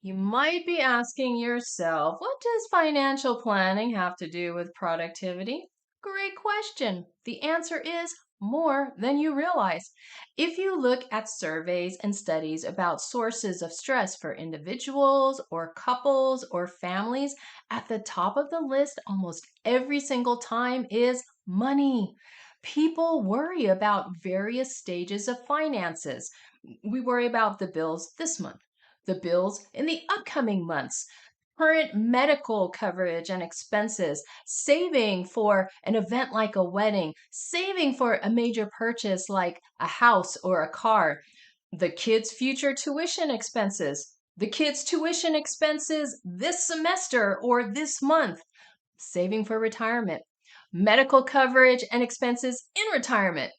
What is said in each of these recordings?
You might be asking yourself, what does financial planning have to do with productivity? Great question. The answer is more than you realize. If you look at surveys and studies about sources of stress for individuals or couples or families, at the top of the list almost every single time is money. People worry about various stages of finances. We worry about the bills this month, the bills in the upcoming months, current medical coverage and expenses, saving for an event like a wedding, saving for a major purchase like a house or a car, the kids' future tuition expenses, the kids' tuition expenses this semester or this month, saving for retirement, medical coverage and expenses in retirement,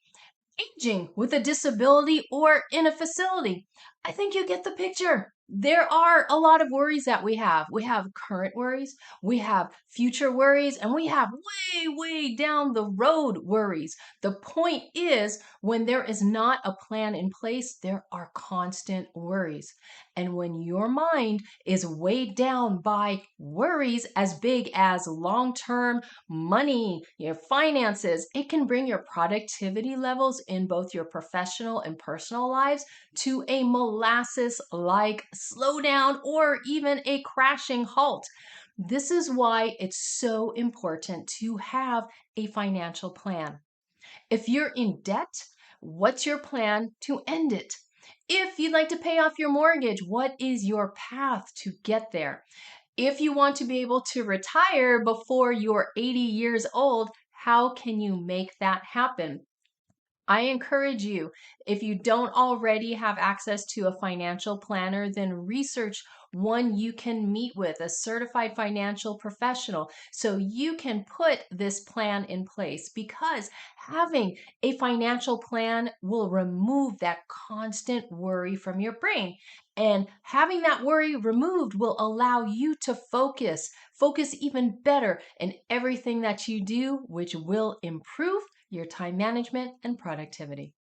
aging with a disability or in a facility. I think you get the picture. There are a lot of worries that we have. We have current worries, we have future worries, and we have way down the road worries. The point is, when there is not a plan in place, there are constant worries. And when your mind is weighed down by worries as big as long term money, your finances, it can bring your productivity levels in both your professional and personal lives to a molasses like slowdown or even a crashing halt. This is why it's so important to have a financial plan. If you're in debt, what's your plan to end it? If you'd like to pay off your mortgage, what is your path to get there? If you want to be able to retire before you're 80 years old, how can you make that happen? I encourage you, if you don't already have access to a financial planner, then research one you can meet with, a certified financial professional, so you can put this plan in place, because having a financial plan will remove that constant worry from your brain. And having that worry removed will allow you to focus even better in everything that you do, which will improve your time management and productivity.